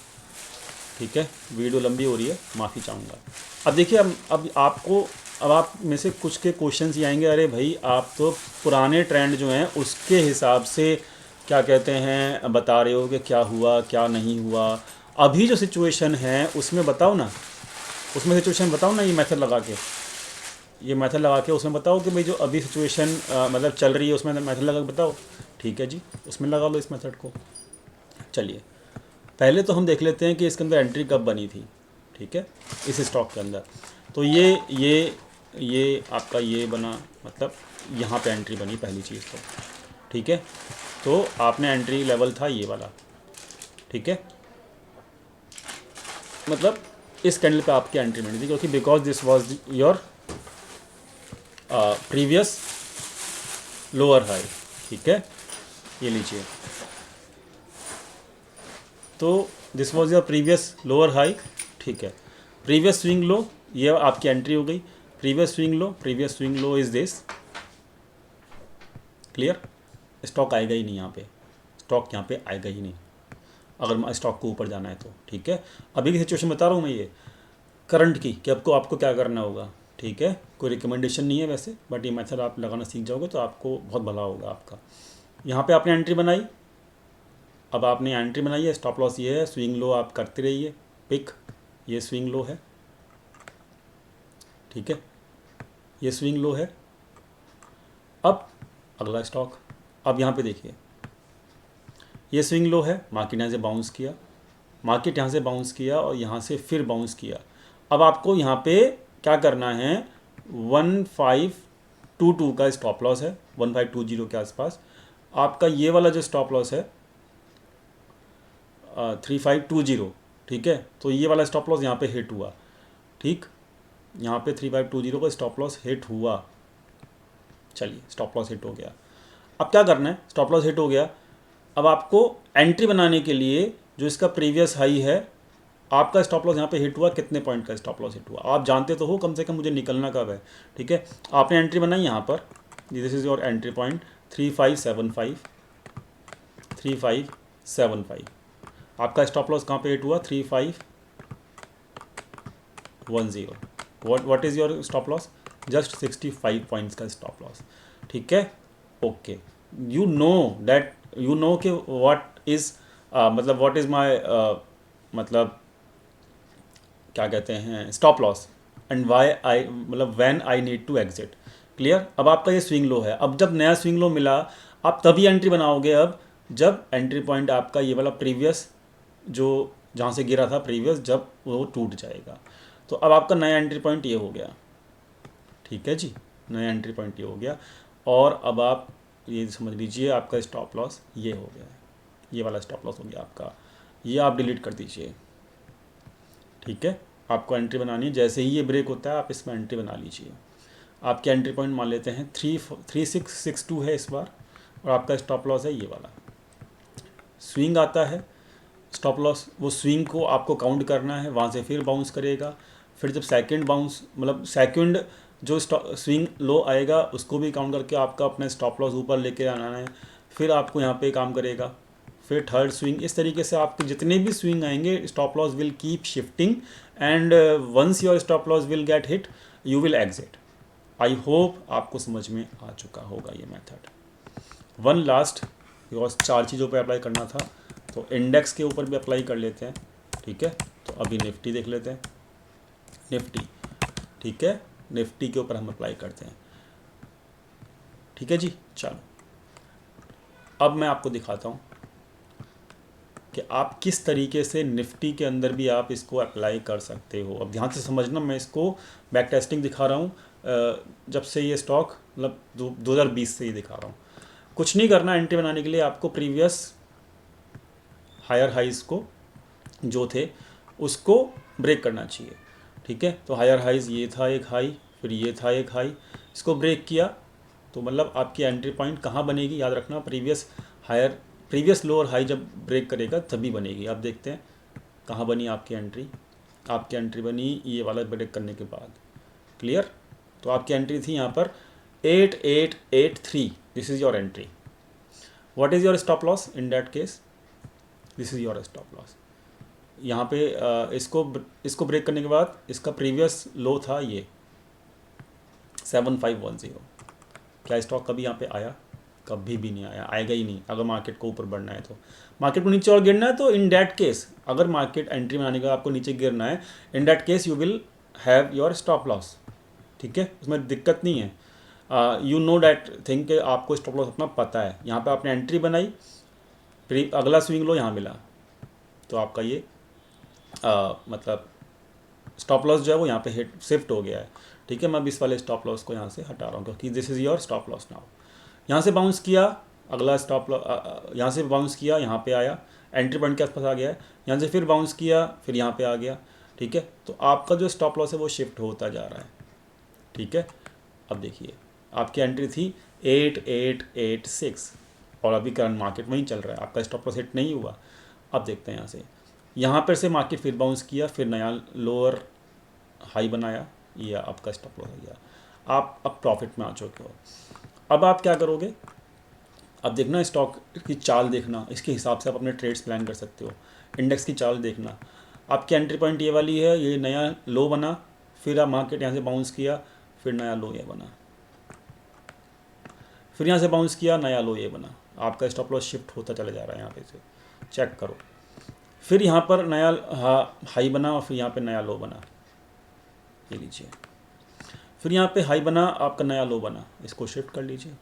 ठीक है, वीडियो लंबी हो रही है, माफ़ी चाहूँगा। अब देखिए, अब आप में से कुछ के क्वेश्चंस ये आएंगे, अरे भाई आप तो पुराने ट्रेंड जो हैं उसके हिसाब से क्या कहते हैं बता रहे हो कि क्या हुआ क्या नहीं हुआ, अभी जो सिचुएशन है उसमें बताओ ना, उसमें सिचुएशन बताओ ना, ये मेथड लगा के। ये मेथड लगा के उसमें बताओ कि भाई जो अभी सिचुएशन मतलब चल रही है उसमें मेथड लगा के बताओ। ठीक है जी, उसमें लगा लो इस मेथड को। चलिए पहले तो हम देख लेते हैं कि इसके अंदर एंट्री कब बनी थी। ठीक है, इस स्टॉक के अंदर तो ये आपका ये बना, मतलब यहाँ पे एंट्री बनी पहली चीज़ तो। ठीक है, तो आपने एंट्री लेवल था ये वाला। ठीक है, मतलब इस कैंडल पे आपकी एंट्री बनी थी, क्योंकि because this was your previous lower high. ठीक है, ये लीजिए, तो this was your previous lower high. ठीक है, प्रीवियस स्विंग लो, ये आपकी एंट्री हो गई। Previous swing low is this. Clear, stock आएगा ही नहीं यहाँ पे, स्टॉक यहाँ पे आएगा ही नहीं अगर स्टॉक को ऊपर जाना है तो। ठीक है, अभी की सिचुएशन बता रहा हूँ मैं ये करंट की, कि आपको क्या करना होगा। ठीक है, कोई रिकमेंडेशन नहीं है वैसे, बट ये मेथड आप लगाना सीख जाओगे तो आपको बहुत भला होगा आपका। यहाँ पे आपने एंट्री बनाई, अब आपने एंट्री बनाई है, स्टॉप लॉस ये है, स्विंग लो आप करते रहिए पिक, ये स्विंग लो है। ठीक है, ये स्विंग लो है। अब अगला स्टॉक, अब यहाँ पे देखिए, ये स्विंग लो है, मार्केट यहाँ से बाउंस किया, और यहाँ से फिर बाउंस किया। अब आपको यहाँ पे क्या करना है, 1522 का स्टॉप लॉस है, 1520 के आसपास। आपका ये वाला जो स्टॉप लॉस है 3520। ठीक है, तो ये वाला स्टॉप लॉस यहाँ पे हिट हुआ। ठीक, यहाँ पे 3520 का स्टॉप लॉस हिट हुआ। चलिए, स्टॉप लॉस हिट हो गया। अब क्या करना है, स्टॉप लॉस हिट हो गया, अब आपको एंट्री बनाने के लिए जो इसका प्रीवियस हाई है, आपका स्टॉप लॉस यहाँ पे हिट हुआ, कितने पॉइंट का स्टॉप लॉस हिट हुआ आप जानते तो हो कम से कम, मुझे निकलना कब है। ठीक है, आपने एंट्री बनाई यहाँ पर, this is your entry point 3575। आपका स्टॉप लॉस कहाँ पे हिट हुआ, 3510। What is your stop loss, just 65 points का स्टॉप लॉस। ठीक है, ओके, यू नो कि व्हाट इज़ मतलब व्हाट इज़ माई मतलब क्या कहते हैं stop loss, and why I मतलब when I need to exit. Clear, अब आपका ये स्विंग लो है, अब जब नया स्विंग लो मिला आप तभी एंट्री बनाओगे, अब जब एंट्री पॉइंट आपका ये वाला प्रीवियस जो जहाँ से गिरा था प्रीवियस, जब वो टूट जाएगा। तो अब आपका नया एंट्री पॉइंट ये हो गया। ठीक है जी, नया एंट्री पॉइंट ये हो गया, और अब आप ये समझ लीजिए आपका स्टॉप लॉस ये हो गया है, ये वाला स्टॉप लॉस हो गया आपका, ये आप डिलीट कर दीजिए। ठीक है, आपको एंट्री बनानी है, जैसे ही ये ब्रेक होता है आप इसमें एंट्री बना लीजिए। आपके एंट्री पॉइंट मान लेते हैं 3662 है इस बार, और आपका स्टॉप लॉस है ये वाला। स्विंग आता है, स्टॉप लॉस वो स्विंग को आपको काउंट करना है, वहाँ से फिर बाउंस करेगा, फिर जब सेकंड बाउंस मतलब सेकंड जो स्विंग लो आएगा उसको भी काउंट करके आपका अपना स्टॉप लॉस ऊपर लेके आना है, फिर आपको यहाँ पे काम करेगा, फिर थर्ड स्विंग। इस तरीके से आपके जितने भी स्विंग आएंगे stop loss will keep shifting, and once your stop loss will get hit you will exit. I hope आपको समझ में आ चुका होगा ये मेथड। वन लास्ट, बिकॉज 4 चीज़ों पे अप्लाई करना था, तो इंडेक्स के ऊपर भी अप्लाई कर लेते हैं। ठीक है, तो अभी निफ्टी देख लेते हैं, निफ्टी। ठीक है, निफ्टी के ऊपर हम अप्लाई करते हैं। ठीक है जी, चलो अब मैं आपको दिखाता हूँ कि आप किस तरीके से निफ्टी के अंदर भी आप इसको अप्लाई कर सकते हो। अब ध्यान से समझना, मैं इसको बैक टेस्टिंग दिखा रहा हूँ, जब से ये स्टॉक मतलब 2020 से ही दिखा रहा हूँ। कुछ नहीं करना, एंट्री बनाने के लिए आपको प्रीवियस हायर हाइज को जो थे उसको ब्रेक करना चाहिए। ठीक है, तो हायर हाइज ये था एक हाई, फिर ये था एक हाई, इसको ब्रेक किया तो मतलब आपकी एंट्री पॉइंट कहाँ बनेगी, याद रखना प्रीवियस लोअर हाई जब ब्रेक करेगा तभी बनेगी। आप देखते हैं कहाँ बनी आपकी एंट्री बनी ये वाला ब्रेक करने के बाद। क्लियर, तो आपकी एंट्री थी यहाँ पर 8883, this is your entry. What is your stop loss in that case, this is your stop loss. यहाँ पे इसको ब्रेक करने के बाद इसका प्रीवियस लो था ये 7510। क्या स्टॉक कभी यहाँ पे आया, कभी भी नहीं आया, आएगा ही नहीं। अगर मार्केट को ऊपर बढ़ना है तो, मार्केट को नीचे और गिरना है तो इन डैट केस, अगर मार्केट एंट्री बनाने का आपको नीचे गिरना है, इन that case you will have your stop loss. ठीक है, उसमें दिक्कत नहीं है। यू नो डैट थिंक कि आपको स्टॉप लॉस अपना पता है। यहाँ पे आपने एंट्री बनाई, फिर अगला स्विंग लो यहाँ मिला, तो आपका ये मतलब स्टॉप लॉस जो है वो यहाँ पे हिट शिफ्ट हो गया है। ठीक है, मैं अब इस वाले स्टॉप लॉस को यहाँ से हटा रहा हूँ क्योंकि this is your stop loss now. यहाँ से बाउंस किया, अगला स्टॉप लॉस, यहाँ से बाउंस किया, यहाँ पे आया, एंट्री पॉइंट के आसपास आ गया है, यहाँ से फिर बाउंस किया, फिर यहाँ पे आ गया। ठीक है, तो आपका जो स्टॉप लॉस है वो शिफ्ट होता जा रहा है। ठीक है, अब देखिए आपकी एंट्री थी 8886 और अभी करंट मार्केट वहीं चल रहा है, आपका स्टॉप लॉस हिट नहीं हुआ। अब देखते हैं यहाँ से, यहाँ पर से मार्केट फिर बाउंस किया, फिर नया लोअर हाई बनाया, ये आपका स्टॉप लॉस हो गया। आप अब प्रॉफिट में आ चुके हो। अब आप क्या करोगे, अब देखना स्टॉक की चाल देखना, इसके हिसाब से आप अपने ट्रेड्स प्लान कर सकते हो। इंडेक्स की चाल देखना, आपकी एंट्री पॉइंट ये वाली है, ये नया लो बना, फिर आप मार्केट यहाँ से बाउंस किया, फिर नया लो ये बना, फिर यहाँ से बाउंस किया, नया लो ये बना। आपका स्टॉप लॉस शिफ्ट होता चला जा रहा है, यहाँ पे से चेक करो। फिर यहाँ पर नया हाई बना और फिर यहाँ पे नया लो बना, ये लीजिए। फिर यहाँ पे हाई बना, आपका नया लो बना, इसको शिफ्ट कर लीजिए।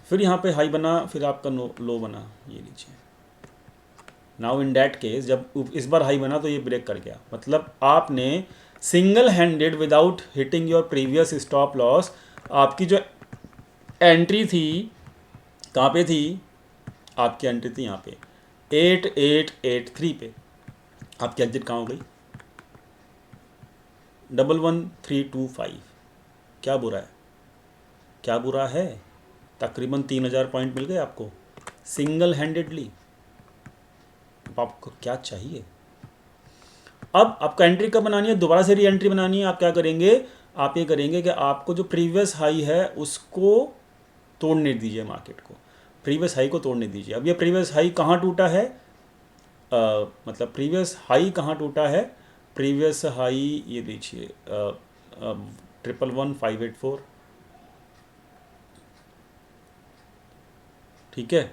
फिर यहाँ पे हाई बना, फिर आपका लो बना, ये लीजिए। नाउ इन डैट केस जब इस बार हाई बना तो ये ब्रेक कर गया, मतलब आपने single handed without hitting your previous stop loss, आपकी जो एंट्री थी कहाँ पे थी, आपकी एंट्री थी यहाँ पे 8883 पे, आपकी एग्जिट कहाँ हो गई 11325। क्या बुरा है, क्या बुरा है, तकरीबन 3000 पॉइंट मिल गए आपको सिंगल हैंडेडली। आपको क्या चाहिए। अब आपको एंट्री कब बनानी है, दोबारा से री एंट्री बनानी है। आप क्या करेंगे, आप ये करेंगे कि आपको जो प्रीवियस हाई है उसको तोड़ने दीजिए, मार्केट को प्रीवियस हाई को तोड़ने दीजिए। अब ये प्रीवियस हाई कहाँ टूटा है, मतलब प्रीवियस हाई कहाँ टूटा है, प्रीवियस हाई ये देखिए 111584। ठीक है,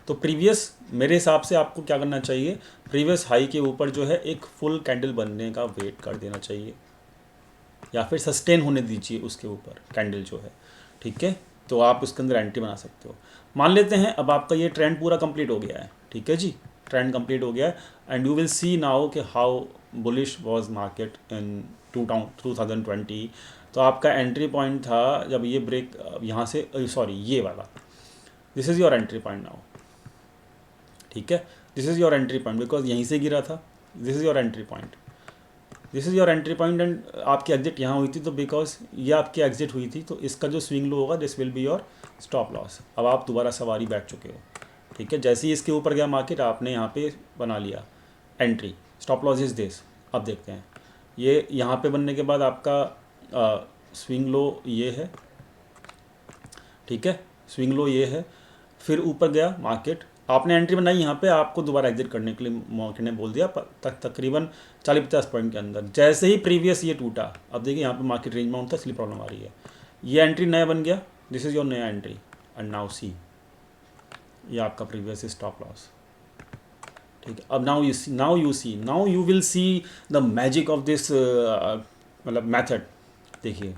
तो प्रीवियस मेरे हिसाब से आपको क्या करना चाहिए, प्रीवियस हाई के ऊपर जो है एक फुल कैंडल बनने का वेट कर देना चाहिए, या फिर सस्टेन होने दीजिए उसके ऊपर कैंडल जो है। ठीक है, तो आप उसके अंदर एंट्री बना सकते हो। मान लेते हैं अब आपका ये ट्रेंड पूरा कंप्लीट हो गया है। ठीक है जी, ट्रेंड कंप्लीट हो गया है and you will see now कि how bullish was market in 2020। तो आपका एंट्री पॉइंट था जब ये ब्रेक यहाँ से, सॉरी ये वाला, this is your entry point now. ठीक है, this is your entry point because यहीं से गिरा था, this is your entry point, this is your entry point and आपकी एग्जिट यहाँ हुई थी, तो बिकॉज ये आपकी एग्जिट हुई थी तो इसका जो स्विंग लो होगा this will be your stop loss. अब आप दोबारा सवारी बैठ चुके हो। ठीक है, जैसे ही इसके ऊपर गया मार्केट आपने यहाँ पे बना लिया entry, stop loss is this. अब देखते हैं ये यहाँ पे बनने के बाद आपका स्विंग लो ये है। ठीक है, स्विंग लो ये है, फिर ऊपर गया मार्केट, आपने एंट्री बनाई यहाँ पे, आपको दोबारा एग्जिट करने के लिए मार्केट ने बोल दिया तकरीबन 40-50 पॉइंट के अंदर। जैसे ही प्रीवियस ये टूटा, अब देखिए यहाँ पे मार्केट रेंज माउंट था इसलिए प्रॉब्लम आ रही है। ये एंट्री नया बन गया, दिस इज़ योर नया एंट्री एंड नाउ सी ये आपका प्रीवियस स्टॉप लॉस। ठीक है, अब now you will see the magic of this मतलब मैथड। देखिए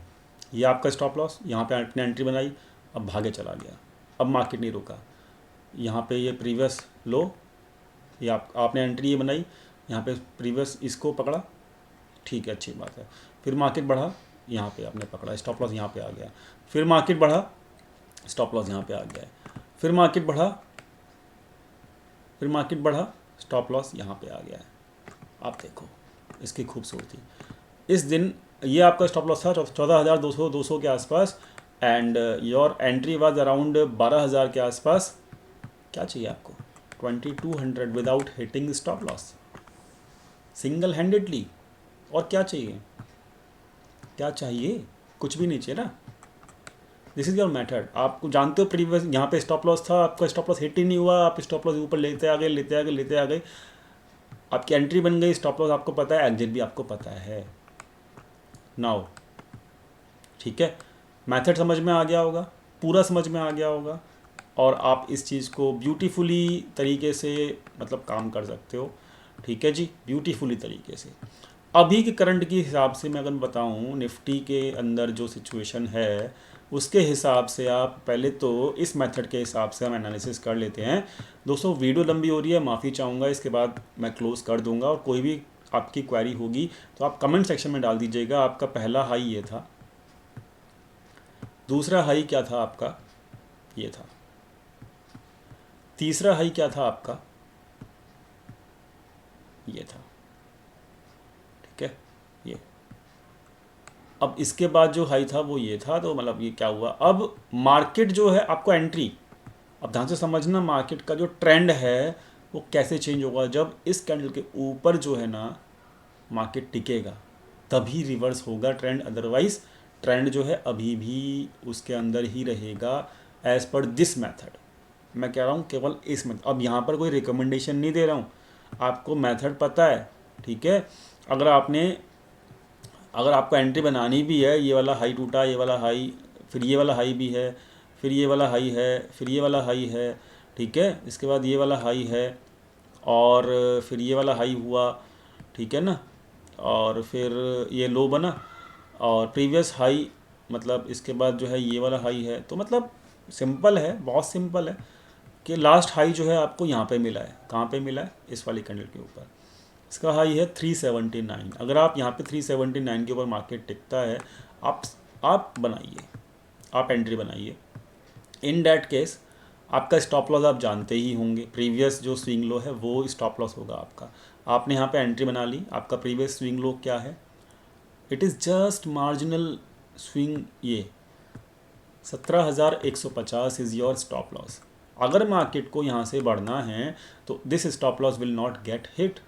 ये आपका स्टॉप लॉस, यहाँ पे आपने एंट्री बनाई, अब भागे चला गया, अब मार्केट नहीं रुका। यहाँ पे ये प्रीवियस लो, ये आपने एंट्री ये बनाई, यहाँ पे प्रीवियस इसको पकड़ा, ठीक है अच्छी बात है। फिर मार्केट बढ़ा, यहाँ पे आपने पकड़ा, स्टॉप लॉस यहाँ पे आ गया। फिर मार्केट बढ़ा, स्टॉप लॉस यहाँ पे आ गया है। फिर मार्केट बढ़ा, स्टॉप लॉस यहाँ पे आ गया है। आप देखो इसकी खूबसूरती। इस दिन ये आपका स्टॉप लॉस था 14,200 के आसपास and your entry was around 12,000 के आसपास। क्या चाहिए आपको, 2200 without hitting stop loss single handedly. और क्या चाहिए, क्या चाहिए, कुछ भी नहीं चाहिए ना। This is your method. आपको जानते हो प्रीवियस यहाँ पे स्टॉप लॉस था, आपका स्टॉप लॉस हिट ही नहीं हुआ, आप स्टॉप लॉस ऊपर लेते आ गए, आपकी एंट्री बन गई, स्टॉप लॉस आपको पता है, एग्जिट भी आपको पता है नाउ। ठीक है, मेथड समझ में आ गया होगा, पूरा समझ में आ गया होगा और आप इस चीज़ को ब्यूटीफुली तरीके से मतलब काम कर सकते हो। ठीक है जी, ब्यूटीफुली तरीके से। अभी के करंट के हिसाब से मैं अगर बताऊं निफ्टी के अंदर जो सिचुएशन है उसके हिसाब से आप पहले तो इस मेथड के हिसाब से हम एनालिसिस कर लेते हैं। दोस्तों वीडियो लंबी हो रही है, माफ़ी चाहूँगा, इसके बाद मैं क्लोज़ कर दूंगा। और कोई भी आपकी क्वेरी होगी तो आप कमेंट सेक्शन में डाल दीजिएगा। आपका पहला हाई ये था, दूसरा हाई क्या था आपका, ये था, तीसरा हाई क्या था आपका, ये था, ठीक है, ये। अब इसके बाद जो हाई था वो ये था, तो मतलब ये क्या हुआ, अब मार्केट जो है आपको एंट्री, अब ध्यान से समझना, मार्केट का जो ट्रेंड है वो कैसे चेंज होगा। जब इस कैंडल के ऊपर जो है ना मार्केट टिकेगा तभी रिवर्स होगा ट्रेंड, अदरवाइज ट्रेंड जो है अभी भी उसके अंदर ही रहेगा एज पर दिस मेथड। मैं कह रहा हूँ केवल इस मेथड, अब यहाँ पर कोई रिकमेंडेशन नहीं दे रहा हूँ, आपको मेथड पता है, ठीक है। अगर आपने अगर आपको एंट्री बनानी भी है, ये वाला हाई टूटा, ये वाला हाई, फिर ये वाला हाई भी है, फिर ये वाला हाई है, फिर ये वाला हाई है, ठीक है, इसके बाद ये वाला हाई है, और फिर ये वाला हाई हुआ, ठीक है ना, और फिर ये लो बना, और प्रीवियस हाई, मतलब इसके बाद जो है ये वाला हाई है। तो मतलब सिंपल है, बहुत सिंपल है कि लास्ट हाई जो है आपको यहाँ पे मिला है, कहाँ पे मिला है, इस वाली कैंडल के ऊपर। इसका हाई है 379। अगर आप यहाँ पे 379 के ऊपर मार्केट टिकता है, आप बनाइए, आप एंट्री बनाइए। इन डैट केस आपका स्टॉप लॉस आप जानते ही होंगे, प्रीवियस जो स्विंग लो है वो स्टॉप लॉस होगा आपका। आपने यहाँ पे एंट्री बना ली, आपका प्रीवियस स्विंग लो क्या है, it is just marginal swing, ये 17,150 इज़ योर स्टॉप लॉस। अगर मार्केट को यहाँ से बढ़ना है तो this stop loss will not gate hit.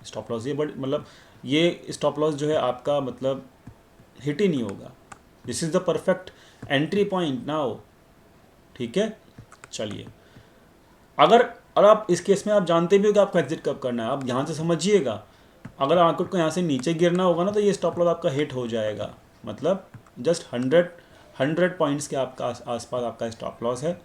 Stop loss ये मतलब ये स्टॉप लॉस जो है आपका मतलब हिट ही नहीं होगा। This is the perfect entry point now, ठीक है। चलिए, अगर आप इस केस में आप जानते भी हो कि आपको एग्जिट कब करना है, आप ध्यान से समझिएगा। अगर मार्केट को यहाँ से नीचे गिरना होगा ना तो ये स्टॉप लॉस आपका हिट हो जाएगा, मतलब जस्ट 100 पॉइंट्स के आपका आसपास आपका स्टॉप लॉस है।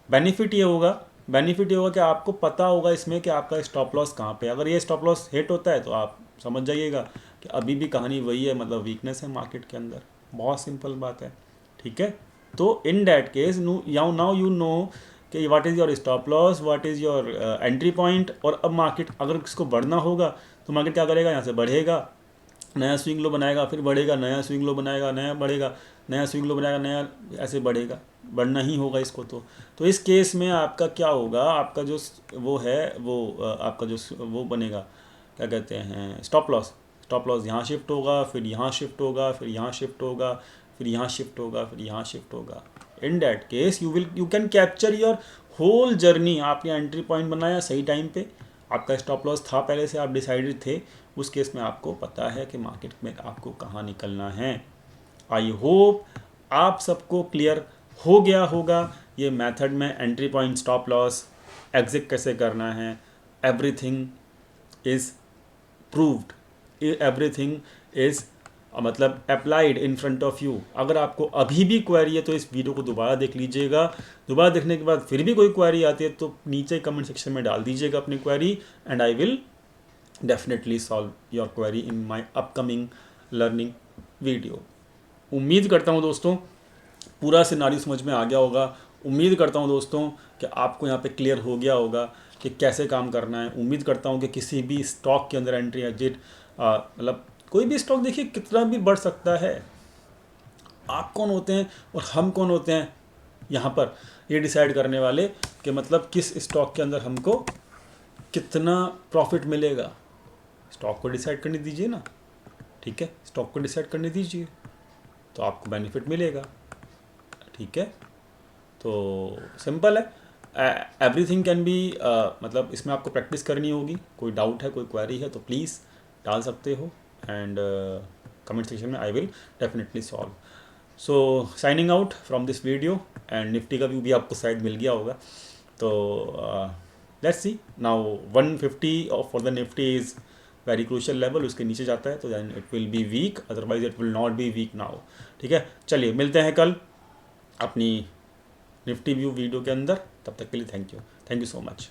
बेनिफिट ये होगा कि आपको पता होगा इसमें कि आपका स्टॉप लॉस कहाँ पे। अगर ये स्टॉप लॉस हिट होता है तो आप समझ जाइएगा कि अभी भी कहानी वही है, मतलब वीकनेस है मार्केट के अंदर। बहुत सिंपल बात है, ठीक है। तो in that case now you know कि what is your stop loss, what is your entry point. और अब मार्केट अगर इसको बढ़ना होगा तो मार्केट क्या करेगा, यहाँ से बढ़ेगा, नया स्विंग लो बनाएगा, फिर बढ़ेगा, नया स्विंग लो बनाएगा, नया बढ़ेगा, नया स्विंग लो बनाएगा, नया, ऐसे बढ़ेगा, बढ़ना ही होगा इसको। तो इस केस में आपका क्या होगा, आपका जो वो है वो आपका जो वो बनेगा, क्या कहते हैं, स्टॉप लॉस। स्टॉप लॉस यहाँ शिफ्ट होगा, फिर यहाँ शिफ्ट होगा, फिर यहाँ शिफ्ट होगा, फिर यहाँ शिफ्ट होगा, फिर यहाँ शिफ्ट होगा। In that case you can capture your whole journey. आपने एंट्री पॉइंट बनाया सही टाइम पे, आपका स्टॉप लॉस था पहले से, आप डिसाइडेड थे, उस केस में आपको पता है कि मार्केट में आपको कहाँ निकलना है। आई होप आप सबको क्लियर हो गया होगा ये मेथड में entry point, stop loss, exit कैसे करना है। Everything is proved, everything is मतलब applied in front of you. अगर आपको अभी भी क्वेरी है तो इस वीडियो को दोबारा देख लीजिएगा। दोबारा देखने के बाद फिर भी कोई क्वेरी आती है तो नीचे कमेंट सेक्शन में डाल दीजिएगा अपनी query, and I will definitely solve your query in my upcoming learning video. उम्मीद करता हूँ दोस्तों पूरा सिनारियो समझ में आ गया होगा। उम्मीद करता हूँ दोस्तों कि आपको यहाँ पे क्लियर हो गया होगा कि कैसे काम करना है। उम्मीद करता हूँ कि किसी भी स्टॉक के अंदर एंट्री एग्जिट, मतलब कोई भी स्टॉक देखिए कितना भी बढ़ सकता है। आप कौन होते हैं और हम कौन होते हैं यहाँ पर ये डिसाइड करने वाले कि मतलब किस स्टॉक के अंदर हमको कितना प्रॉफिट मिलेगा। स्टॉक को डिसाइड करने दीजिए ना, ठीक है, स्टॉक को डिसाइड करने दीजिए तो आपको बेनिफिट मिलेगा, ठीक है। तो सिंपल है, एवरीथिंग कैन बी, मतलब इसमें आपको प्रैक्टिस करनी होगी। कोई डाउट है, कोई क्वेरी है तो प्लीज़ डाल सकते हो, एंड कमेंट सेक्शन में I will definitely solve. So signing out from this video, and Nifty का व्यू भी आपको शायद मिल गया होगा। तो let's see now 150 for the Nifty is very crucial level. उसके नीचे जाता है तो then it will be weak, otherwise it will not be weak now, ठीक है। चलिए मिलते हैं कल अपनी निफ्टी व्यू वीडियो के अंदर, तब तक के लिए थैंक यू सो मच।